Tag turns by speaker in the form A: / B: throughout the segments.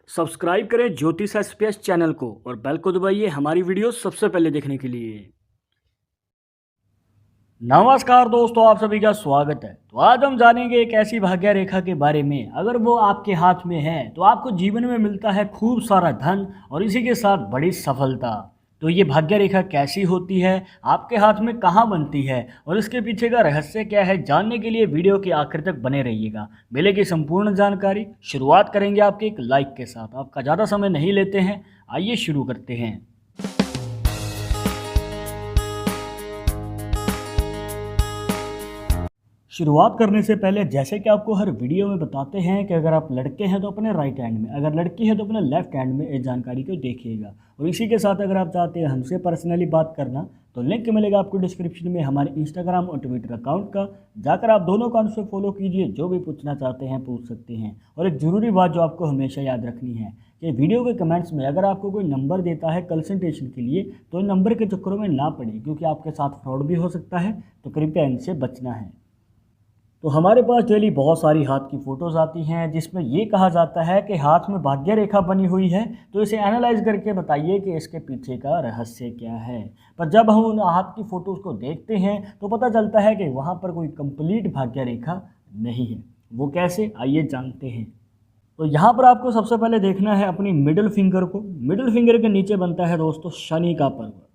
A: Subscribe करें ज्योतिष SPS channel को और बेल को दबाइए हमारी वीडियो सबसे पहले देखने के लिए। नमस्कार दोस्तों, आप सभी का स्वागत है। तो आज हम जानेंगे एक ऐसी भाग्य रेखा के बारे में, अगर वो आपके हाथ में है तो आपको जीवन में मिलता है खूब सारा धन और इसी के साथ बड़ी सफलता। तो ये भाग्य रेखा कैसी होती है, आपके हाथ में कहाँ बनती है और इसके पीछे का रहस्य क्या है, जानने के लिए वीडियो के आखिर तक बने रहिएगा। मिलेगी संपूर्ण जानकारी। शुरुआत करेंगे आपके एक लाइक के साथ। आपका ज़्यादा समय नहीं लेते हैं, आइए शुरू करते हैं। शुरुआत करने से पहले जैसे कि आपको हर वीडियो में बताते हैं कि अगर आप लड़के हैं तो अपने राइट हैंड में, अगर लड़की है तो अपने लेफ्ट हैंड में इस जानकारी को देखिएगा। और इसी के साथ अगर आप चाहते हैं हमसे पर्सनली बात करना तो लिंक मिलेगा आपको डिस्क्रिप्शन में हमारे इंस्टाग्राम और ट्विटर अकाउंट का। जाकर आप दोनों अकाउंट से फॉलो कीजिए, जो भी पूछना चाहते हैं पूछ सकते हैं। और एक ज़रूरी बात जो आपको हमेशा याद रखनी है कि वीडियो के कमेंट्स में अगर आपको कोई नंबर देता है कंसल्टेशन के लिए तो इन नंबर के चक्करों में ना पड़े, क्योंकि आपके साथ फ्रॉड भी हो सकता है। तो कृपया इनसे बचना है। तो हमारे पास डेली बहुत सारी हाथ की फ़ोटोज़ आती हैं जिसमें ये कहा जाता है कि हाथ में भाग्य रेखा बनी हुई है, तो इसे एनालाइज करके बताइए कि इसके पीछे का रहस्य क्या है। पर जब हम उन हाथ की फ़ोटोज़ को देखते हैं तो पता चलता है कि वहाँ पर कोई कंप्लीट भाग्य रेखा नहीं है। वो कैसे, आइए जानते हैं। तो यहाँ पर आपको सबसे पहले देखना है अपनी मिडिल फिंगर को। मिडिल फिंगर के नीचे बनता है दोस्तों शनि का पर्वत।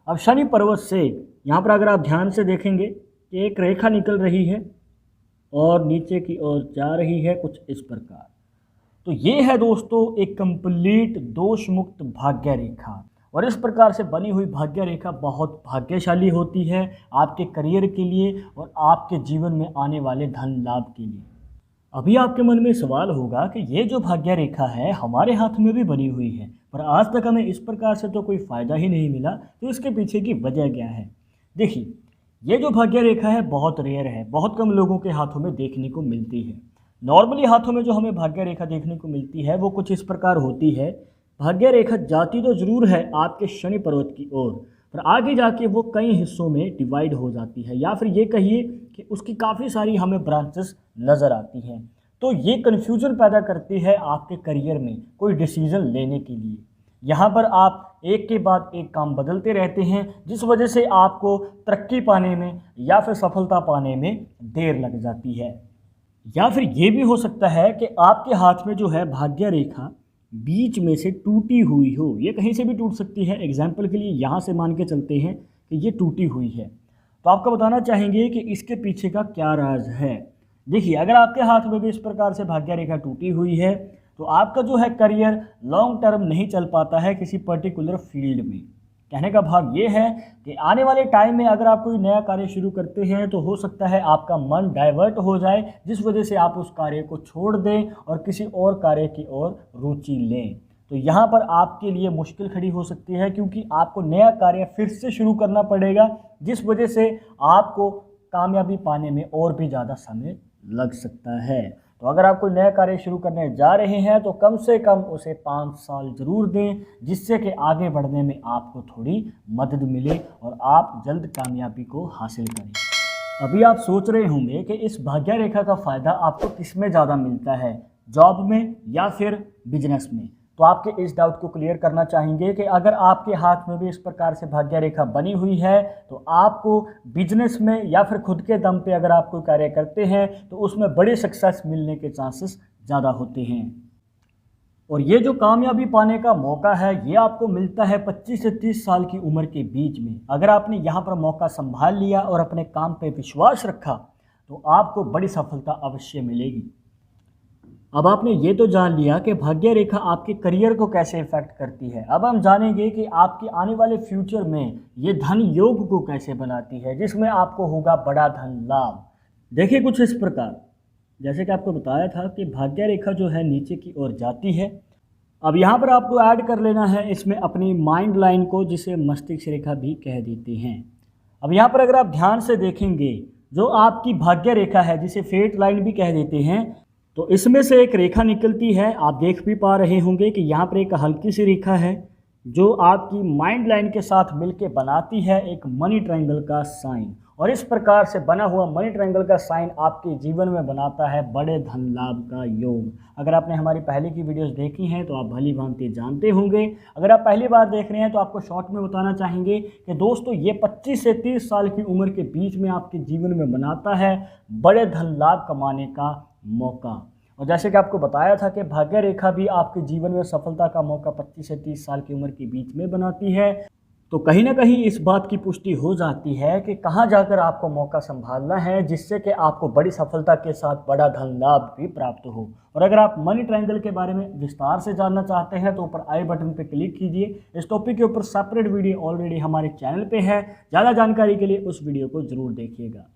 A: अब शनि पर्वत से यहाँ पर अगर आप ध्यान से देखेंगे कि एक रेखा निकल रही है और नीचे की ओर जा रही है कुछ इस प्रकार। तो ये है दोस्तों एक कंप्लीट दोष मुक्त भाग्य रेखा। और इस प्रकार से बनी हुई भाग्य रेखा बहुत भाग्यशाली होती है आपके करियर के लिए और आपके जीवन में आने वाले धन लाभ के लिए। अभी आपके मन में सवाल होगा कि ये जो भाग्य रेखा है हमारे हाथ में भी बनी हुई है, पर आज तक हमें इस प्रकार से तो कोई फ़ायदा ही नहीं मिला, तो इसके पीछे की वजह क्या है। देखिए, ये जो भाग्य रेखा है बहुत रेयर है, बहुत कम लोगों के हाथों में देखने को मिलती है। नॉर्मली हाथों में जो हमें भाग्य रेखा देखने को मिलती है वो कुछ इस प्रकार होती है। भाग्य रेखा जाती तो ज़रूर है आपके शनि पर्वत की ओर, पर आगे जाके वो कई हिस्सों में डिवाइड हो जाती है, या फिर ये कहिए कि उसकी काफ़ी सारी हमें ब्रांचेस नज़र आती हैं। तो ये कन्फ्यूजन पैदा करती है आपके करियर में कोई डिसीज़न लेने के लिए। यहाँ पर आप एक के बाद एक काम बदलते रहते हैं, जिस वजह से आपको तरक्की पाने में या फिर सफलता पाने में देर लग जाती है। या फिर ये भी हो सकता है कि आपके हाथ में जो है भाग्य रेखा बीच में से टूटी हुई हो। ये कहीं से भी टूट सकती है। एग्जाम्पल के लिए यहाँ से मान के चलते हैं कि ये टूटी हुई है, तो आपको बताना चाहेंगे कि इसके पीछे का क्या राज है। देखिए, अगर आपके हाथ में भी इस प्रकार से भाग्य रेखा टूटी हुई है तो आपका जो है करियर लॉन्ग टर्म नहीं चल पाता है किसी पर्टिकुलर फील्ड में। कहने का भाव ये है कि आने वाले टाइम में अगर आप कोई नया कार्य शुरू करते हैं तो हो सकता है आपका मन डाइवर्ट हो जाए, जिस वजह से आप उस कार्य को छोड़ दें और किसी और कार्य की ओर रुचि लें। तो यहाँ पर आपके लिए मुश्किल खड़ी हो सकती है, क्योंकि आपको नया कार्य फिर से शुरू करना पड़ेगा, जिस वजह से आपको कामयाबी पाने में और भी ज़्यादा समय लग सकता है। तो अगर आप कोई नया कार्य शुरू करने जा रहे हैं तो कम से कम उसे 5 साल ज़रूर दें, जिससे कि आगे बढ़ने में आपको थोड़ी मदद मिले और आप जल्द कामयाबी को हासिल करें। अभी आप सोच रहे होंगे कि इस भाग्य रेखा का फ़ायदा आपको किस में ज़्यादा मिलता है, जॉब में या फिर बिजनेस में। तो आपके इस डाउट को क्लियर करना चाहेंगे कि अगर आपके हाथ में भी इस प्रकार से भाग्य रेखा बनी हुई है तो आपको बिजनेस में या फिर खुद के दम पे अगर आप कोई कार्य करते हैं तो उसमें बड़े सक्सेस मिलने के चांसेस ज़्यादा होते हैं। और ये जो कामयाबी पाने का मौका है ये आपको मिलता है 25 से 30 साल की उम्र के बीच में। अगर आपने यहाँ पर मौका संभाल लिया और अपने काम पे विश्वास रखा तो आपको बड़ी सफलता अवश्य मिलेगी। अब आपने ये तो जान लिया कि भाग्य रेखा आपके करियर को कैसे इफेक्ट करती है। अब हम जानेंगे कि आपके आने वाले फ्यूचर में ये धन योग को कैसे बनाती है, जिसमें आपको होगा बड़ा धन लाभ। देखिए, कुछ इस प्रकार, जैसे कि आपको बताया था कि भाग्य रेखा जो है नीचे की ओर जाती है। अब यहाँ पर आपको ऐड कर लेना है इसमें अपनी माइंड लाइन को, जिसे मस्तिष्क रेखा भी कह देते हैं। अब यहाँ पर अगर आप ध्यान से देखेंगे, जो आपकी भाग्य रेखा है जिसे फेट लाइन भी कह देते हैं, तो इसमें से एक रेखा निकलती है। आप देख भी पा रहे होंगे कि यहाँ पर एक हल्की सी रेखा है जो आपकी माइंड लाइन के साथ मिलके बनाती है एक मनी ट्रायंगल का साइन। और इस प्रकार से बना हुआ मनी ट्रायंगल का साइन आपके जीवन में बनाता है बड़े धन लाभ का योग। अगर आपने हमारी पहले की वीडियोस देखी हैं तो आप भली भांति जानते होंगे। अगर आप पहली बार देख रहे हैं तो आपको शॉर्ट में बताना चाहेंगे कि दोस्तों ये 25 से 30 साल की उम्र के बीच में आपके जीवन में बनाता है बड़े धन लाभ कमाने का मौका। और जैसे कि आपको बताया था कि भाग्य रेखा भी आपके जीवन में सफलता का मौका 25 से 30 साल की उम्र के बीच में बनाती है। तो कहीं ना कहीं इस बात की पुष्टि हो जाती है कि कहाँ जाकर आपको मौका संभालना है जिससे कि आपको बड़ी सफलता के साथ बड़ा धन लाभ भी प्राप्त हो। और अगर आप मनी ट्रायंगल के बारे में विस्तार से जानना चाहते हैं तो ऊपर आई बटन पर क्लिक कीजिए। इस टॉपिक के ऊपर सेपरेट वीडियो ऑलरेडी हमारे चैनल पे है, ज़्यादा जानकारी के लिए उस वीडियो को ज़रूर देखिएगा।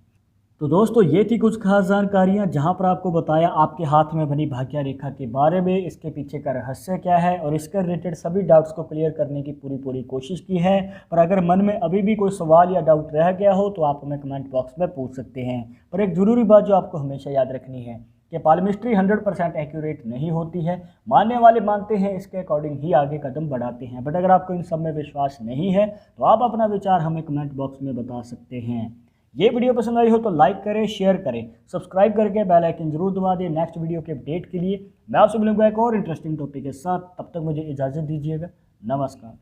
A: तो दोस्तों ये थी कुछ खास जानकारियाँ जहाँ पर आपको बताया आपके हाथ में बनी भाग्य रेखा के बारे में, इसके पीछे का रहस्य क्या है और इसके रिलेटेड सभी डाउट्स को क्लियर करने की पूरी कोशिश की है। पर अगर मन में अभी भी कोई सवाल या डाउट रह गया हो तो आप हमें कमेंट बॉक्स में पूछ सकते हैं। पर एक ज़रूरी बात जो आपको हमेशा याद रखनी है कि पालमिस्ट्री 100% एक्यूरेट नहीं होती है। मानने वाले मानते हैं, इसके अकॉर्डिंग ही आगे कदम बढ़ाते हैं। बट अगर आपको इन सब में विश्वास नहीं है तो आप अपना विचार हमें कमेंट बॉक्स में बता सकते हैं। ये वीडियो पसंद आई हो तो लाइक करें, शेयर करें, सब्सक्राइब करके बेल आइकन जरूर दबा दें नेक्स्ट वीडियो के अपडेट के लिए। मैं आपसे मिलूंगा एक और इंटरेस्टिंग टॉपिक के साथ, तब तक मुझे इजाज़त दीजिएगा। नमस्कार।